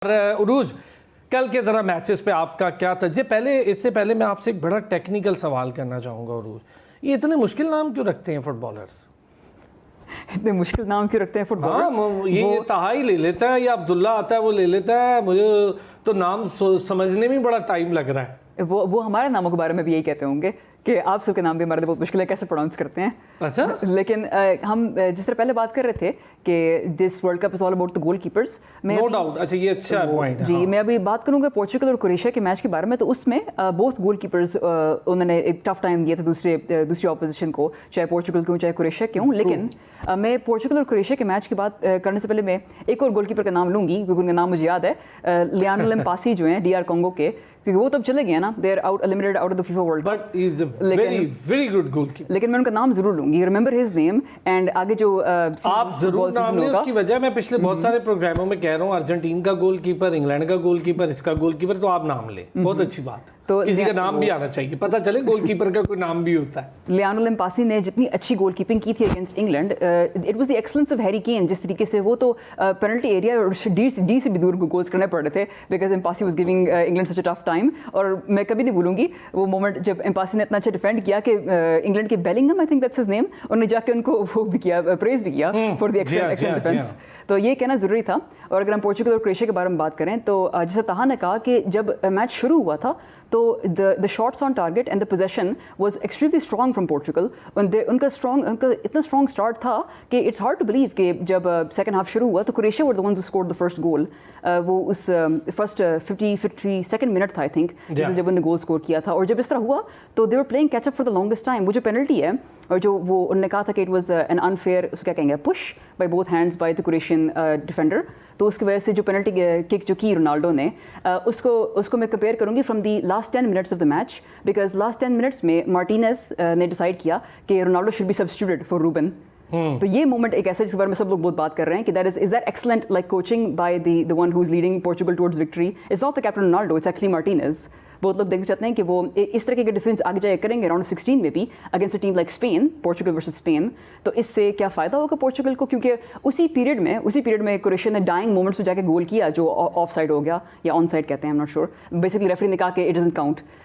عروج کل کے ذرا میچز پہ آپ کا کیا تجزیہ؟ اس سے پہلے میں آپ سے ایک بڑا ٹیکنیکل سوال کرنا چاہوں گا عروج، یہ اتنے مشکل نام کیوں رکھتے ہیں فٹ بالرز؟ اتنے مشکل نام کیوں رکھتے ہیں فٹ بالرز؟ ہاں یہ تہائی لے لیتا ہے یا عبداللہ آتا ہے وہ لے لیتا ہے، مجھے تو نام سمجھنے میں بڑا ٹائم لگ رہا ہے۔ وہ ہمارے ناموں کے بارے میں بھی یہی کہتے ہوں گے کہ آپ سب کے نام بھی ہمارے بہت مشکل ہے، کیسے پروناؤنس کرتے ہیں۔ اچھا، لیکن ہم جس طرح پہلے بات کر رہے تھے کہ this world cup is all about the goal keepers, no doubt. اچھا یہ اچھا پوائنٹ ہے جی۔ میں ابھی بات کروں گا پورچوگل اور کروشیا کے میچ کے بارے میں، تو اس میں بوتھ گول کیپرز انہوں نے ایک ٹف ٹائم دیا تھا دوسری اپوزیشن کو، چاہے پورچوگل کے ہوں چاہے کروشیا کے ہوں۔ لیکن میں پورچوگل اور کروشیا کے میچ کی بات کرنے سے پہلے میں ایک اور گول کیپر کا نام لوں گی کیونکہ ان کا نام مجھے یاد ہے، لیانو لمپاسی جو ہیں ڈی آر کانگو کے، کیونکہ وہ تب چلے گئے نا، they are out eliminated out of the FIFA world but he is a very good goalkeeper. لیکن میں ان کا نام ضرور لوں گی، ریمبر ہز نیم، اینڈ آگے جو آپ ضرور نام لیں، اس کی وجہ میں پچھلے بہت سارے پروگراموں میں کہہ رہا ہوں، ارجنٹین کا گول کیپر، انگلینڈ کا گول کیپر، اس کا گول کیپر، تو آپ نام لیں، بہت اچھی بات۔ تو کسی کا نام بھی آنا چاہیے، پتہ چلے گول کیپر کا کوئی نام بھی ہوتا ہے۔ لیانو لمپاسی نے جتنی اچھی گول کیپنگ کی تھی against England, it was the excellence of Harry Kane, جس طریقے سے وہ تو پینلٹی ایریا اور ڈی سے بھی دور گولز کرنے پڑ رہے تھے بیکاز امپاسی was giving England such a tough time. اور میں کبھی نہیں بھولوں گی وہ مومنٹ جب امپاسی نے اتنا اچھا ڈیفینڈ کیا کہ انگلینڈ کے Bellingham, I think that's his name, انہوں نے جا کے ان کو وہ بھی کیا، پریز بھی کیا فار دی ایکسلنٹ ڈیفینس۔ تو یہ کہنا ضروری تھا۔ اور اگر ہم پورچوگل اور کروشیا کے بارے میں بات کریں تو جیسے طاہا نے کہا کہ جب میچ شروع ہوا تھا تو the shots on target and the possession was extremely strong from Portugal. ان کا اتنا strong start تھا کہ it's hard to believe کہ جب second half شروع ہوا تو Croatia were the ones who scored the first goal. وہ اس first 52nd minute تھا I think جب انہوں نے گول سکور کیا تھا، اور جب اس طرح ہوا تو they were playing catch up for the longest time. وہ جو penalty ہے اور جو وہ انہوں نے کہا تھا کہ it was an unfair، اس کو کیا کہیں گے، push by both hands by the Croatian defender، تو اس کی وجہ سے جو پینلٹی کک جو کی رونالڈو نے، اس کو میں کمپیئر کروں گی from the last 10 minutes of the match, because last 10 minutes میں مارٹینز نے ڈیسائڈ کیا کہ Ronaldo should be substituted for Ruben. تو یہ مومنٹ ایک ایسا جس کے بارے میں سب لوگ بہت بات کر رہے ہیں کہ that is that excellent like coaching by the one who is leading Portugal towards victory, it's not the captain Ronaldo, it's actually Martinez. بہت لوگ دیکھنا چاہتے ہیں کہ وہ اس طرح کے ڈیسیژنس آگے جائے کریں گے راؤنڈ 16 میں بھی against a team like Spain, Portugal versus Spain. تو اس سے کیا فائدہ ہوگا پورچوگل کو، کیونکہ اسی پیریڈ میں کروشیا نے ڈائنگ مومنٹس میں جا کے گول کیا جو آف سائڈ ہو گیا یا آن سائڈ کہتے ہیں، I am not sure, basically referee نے کہا کہ اٹ ڈزنٹ کاؤنٹ۔